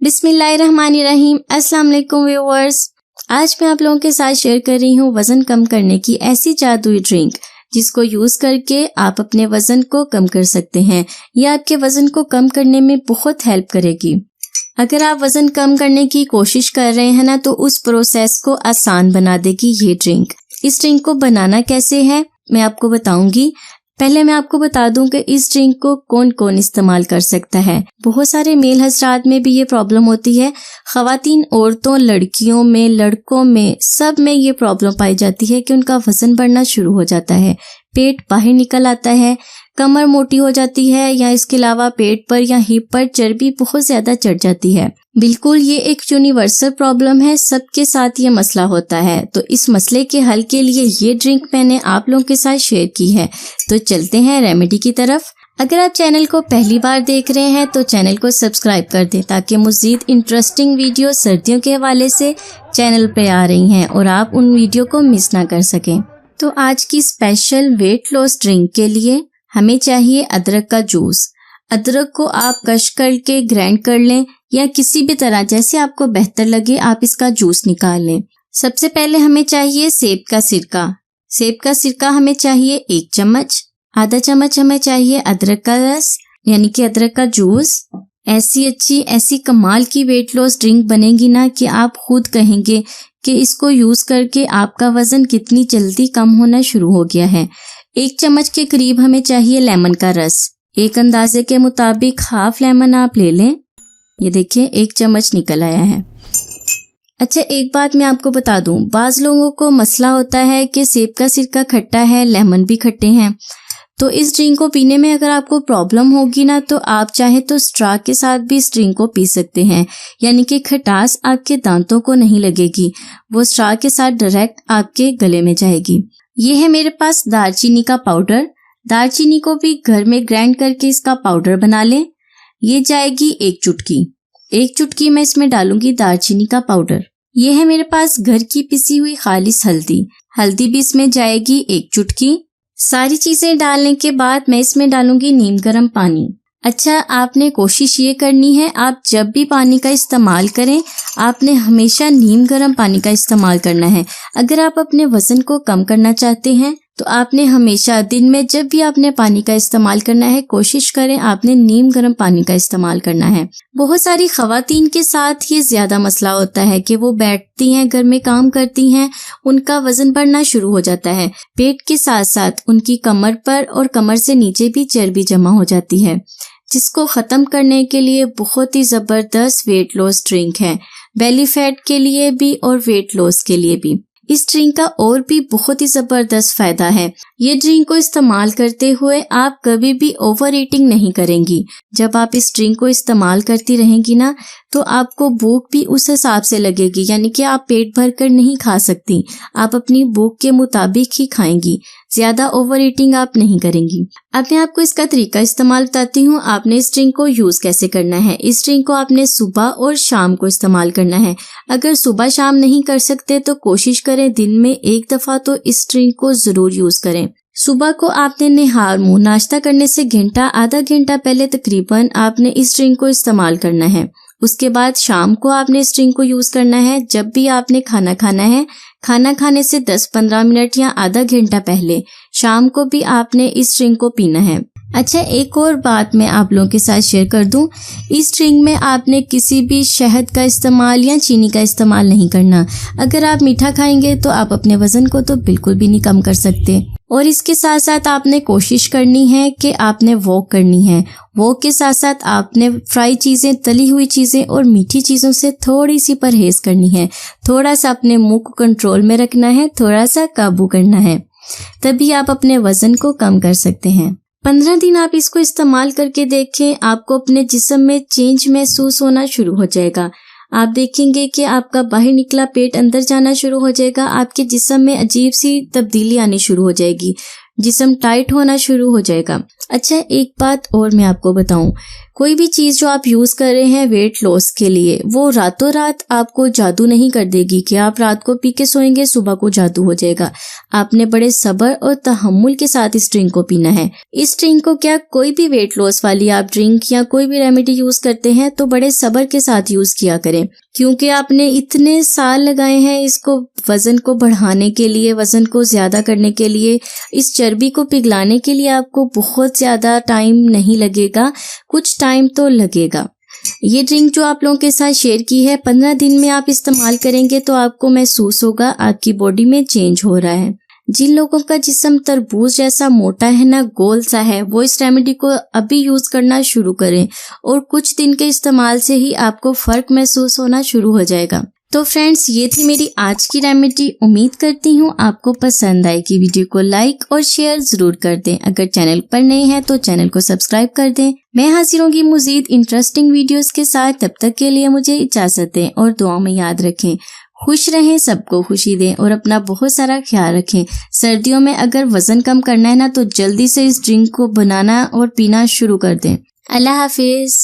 बिस्मिल्लाहिर्रहमानिर्रहीम। अस्सलाम वालेकुम व्यूअर्स। आज मैं आप लोगों के साथ शेयर कर रही हूँ वज़न कम करने की ऐसी जादुई ड्रिंक जिसको यूज़ करके आप अपने वज़न को कम कर सकते हैं। यह आपके वज़न को कम करने में बहुत हेल्प करेगी। अगर आप वज़न कम करने की कोशिश कर रहे हैं ना, तो उस प्रोसेस को आसान बना देगी ये ड्रिंक। इस ड्रिंक को बनाना कैसे है मैं आपको बताऊंगी। पहले मैं आपको बता दूं कि इस ड्रिंक को कौन कौन इस्तेमाल कर सकता है। बहुत सारे मेल हजरात में भी ये प्रॉब्लम होती है। ख़वातीन, औरतों, लड़कियों में, लड़कों में, सब में ये प्रॉब्लम पाई जाती है कि उनका वज़न बढ़ना शुरू हो जाता है, पेट बाहर निकल आता है, कमर मोटी हो जाती है, या इसके अलावा पेट पर या हिप पर चर्बी बहुत ज़्यादा चढ़ जाती है। बिल्कुल ये एक यूनिवर्सल प्रॉब्लम है, सबके साथ ये मसला होता है। तो इस मसले के हल के लिए ये ड्रिंक मैंने आप लोगों के साथ शेयर की है। तो चलते हैं रेमेडी की तरफ। अगर आप चैनल को पहली बार देख रहे हैं तो चैनल को सब्सक्राइब कर दें ताकि मज़ीद इंटरेस्टिंग वीडियो सर्दियों के हवाले से चैनल पे आ रही हैं और आप उन वीडियो को मिस ना कर सकें। तो आज की स्पेशल वेट लॉस ड्रिंक के लिए हमें चाहिए अदरक का जूस। अदरक को आप कश करके ग्राइंड कर लें या किसी भी तरह जैसे आपको बेहतर लगे आप इसका जूस निकाल लें। सबसे पहले हमें चाहिए सेब का सिरका। सेब का सिरका हमें चाहिए 1 चम्मच। आधा चम्मच हमें चाहिए अदरक का रस यानी कि अदरक का जूस। ऐसी कमाल की वेट लॉस ड्रिंक बनेगी ना कि आप खुद कहेंगे कि इसको यूज करके आपका वजन कितनी जल्दी कम होना शुरू हो गया है। 1 चम्मच के करीब हमें चाहिए लेमन का रस। एक अंदाजे के मुताबिक हाफ लेमन आप ले लें। ये देखिए 1 चम्मच निकल आया है। अच्छा, एक बात मैं आपको बता दूं, बाज लोगों को मसला होता है कि सेब का सिरका खट्टा है, लेमन भी खट्टे हैं। तो इस ड्रिंक को पीने में अगर आपको प्रॉब्लम होगी ना, तो आप चाहे तो स्ट्रॉ के साथ भी इस ड्रिंक को पी सकते हैं, यानी कि खटास आपके दांतों को नहीं लगेगी, वो स्ट्रॉ के साथ डायरेक्ट आपके गले में जाएगी। ये है मेरे पास दालचीनी का पाउडर। दालचीनी को भी घर में ग्राइंड करके इसका पाउडर बना लें। ये जाएगी 1 चुटकी। 1 चुटकी मैं इसमें डालूंगी दालचीनी का पाउडर। ये है मेरे पास घर की पिसी हुई खालिस हल्दी। हल्दी भी इसमें जाएगी 1 चुटकी। सारी चीजें डालने के बाद मैं इसमें डालूंगी नीम गर्म पानी। अच्छा, आपने कोशिश ये करनी है, आप जब भी पानी का इस्तेमाल करें आपने हमेशा नीम गर्म पानी का इस्तेमाल करना है। अगर आप अपने वजन को कम करना चाहते हैं तो आपने हमेशा दिन में जब भी आपने पानी का इस्तेमाल करना है, कोशिश करें आपने नीम गर्म पानी का इस्तेमाल करना है। बहुत सारी ख़वातीन के साथ ये ज्यादा मसला होता है कि वो बैठती हैं, घर में काम करती हैं, उनका वजन बढ़ना शुरू हो जाता है। पेट के साथ साथ उनकी कमर पर और कमर से नीचे भी चर्बी जमा हो जाती है, जिसको ख़त्म करने के लिए बहुत ही ज़बरदस्त वेट लॉस ड्रिंक है, बेली फैट के लिए भी और वेट लॉस के लिए भी। इस ड्रिंक का और भी बहुत ही ज़बरदस्त फ़ायदा है। ये ड्रिंक को इस्तेमाल करते हुए आप कभी भी ओवर ईटिंग नहीं करेंगी। जब आप इस ड्रिंक को इस्तेमाल करती रहेंगी ना, तो आपको भूख भी उस हिसाब से लगेगी, यानी कि आप पेट भर कर नहीं खा सकती, आप अपनी भूख के मुताबिक ही खाएंगी, ज्यादा ओवर ईटिंग आप नहीं करेंगी। अब मैं आपको इसका तरीका इस्तेमाल बताती हूँ। आपने इस ड्रिंक को यूज कैसे करना है। इस ड्रिंक को आपने सुबह और शाम को इस्तेमाल करना है। अगर सुबह शाम नहीं कर सकते तो कोशिश करें दिन में 1 दफा तो इस ड्रिंक को जरूर यूज करें। सुबह को आपने निहार मुंह नाश्ता करने से घंटा आधा घंटा पहले तकरीबन आपने इस ड्रिंक को इस्तेमाल करना है। उसके बाद शाम को आपने इस ड्रिंक को यूज करना है जब भी आपने खाना खाना है। खाना खाने से 10-15 मिनट या आधा घंटा पहले शाम को भी आपने इस ड्रिंक को पीना है। अच्छा, एक और बात मैं आप लोगों के साथ शेयर कर दूं, इस ड्रिंक में आपने किसी भी शहद का इस्तेमाल या चीनी का इस्तेमाल नहीं करना। अगर आप मीठा खाएंगे तो आप अपने वजन को तो बिल्कुल भी नहीं कम कर सकते। और इसके साथ साथ आपने कोशिश करनी है कि आपने वॉक करनी है। वॉक के साथ साथ आपने फ्राई चीज़ें, तली हुई चीज़ें और मीठी चीज़ों से थोड़ी सी परहेज करनी है। थोड़ा सा अपने मुंह को कंट्रोल में रखना है, थोड़ा सा काबू करना है, तभी आप अपने वजन को कम कर सकते हैं। 15 दिन आप इसको इस्तेमाल करके देखें, आपको अपने जिस्म में चेंज महसूस होना शुरू हो जाएगा। आप देखेंगे कि आपका बाहर निकला पेट अंदर जाना शुरू हो जाएगा, आपके जिस्म में अजीब सी तब्दीली आनी शुरू हो जाएगी, जिस्म टाइट होना शुरू हो जाएगा। अच्छा, एक बात और मैं आपको बताऊं, कोई भी चीज़ जो आप यूज़ कर रहे हैं वेट लॉस के लिए, वो रातों रात आपको जादू नहीं कर देगी कि आप रात को पी के सोएंगे सुबह को जादू हो जाएगा। आपने बड़े सब्र और तहम्मुल के साथ इस ड्रिंक को पीना है। इस ड्रिंक को क्या कोई भी वेट लॉस वाली आप ड्रिंक या कोई भी रेमेडी यूज़ करते हैं तो बड़े सब्र के साथ यूज़ किया करें, क्योंकि आपने इतने साल लगाए हैं इसको वज़न को बढ़ाने के लिए, वज़न को ज़्यादा करने के लिए, इस चर्बी को पिघलाने के लिए आपको बहुत ज़्यादा टाइम नहीं लगेगा, कुछ टाइम तो लगेगा। ये ड्रिंक जो आप लोगों के साथ शेयर की है, 15 दिन में आप इस्तेमाल करेंगे तो आपको महसूस होगा आपकी बॉडी में चेंज हो रहा है। जिन लोगों का जिस्म तरबूज जैसा मोटा है ना, गोल सा है, वो इस रेमेडी को अभी यूज़ करना शुरू करें और कुछ दिन के इस्तेमाल से ही आपको फ़र्क महसूस होना शुरू हो जाएगा। तो फ्रेंड्स, ये थी मेरी आज की रेमेडी। उम्मीद करती हूँ आपको पसंद आएगी। वीडियो को लाइक और शेयर ज़रूर कर दें। अगर चैनल पर नए हैं तो चैनल को सब्सक्राइब कर दें। मैं हाजिर होंगी मज़ीद इंटरेस्टिंग वीडियोस के साथ। तब तक के लिए मुझे इजाज़त दें और दुआ में याद रखें। खुश रहें, सबको खुशी दें और अपना बहुत सारा ख्याल रखें। सर्दियों में अगर वज़न कम करना है ना तो जल्दी से इस ड्रिंक को बनाना और पीना शुरू कर दें। अल्लाह हाफिज़।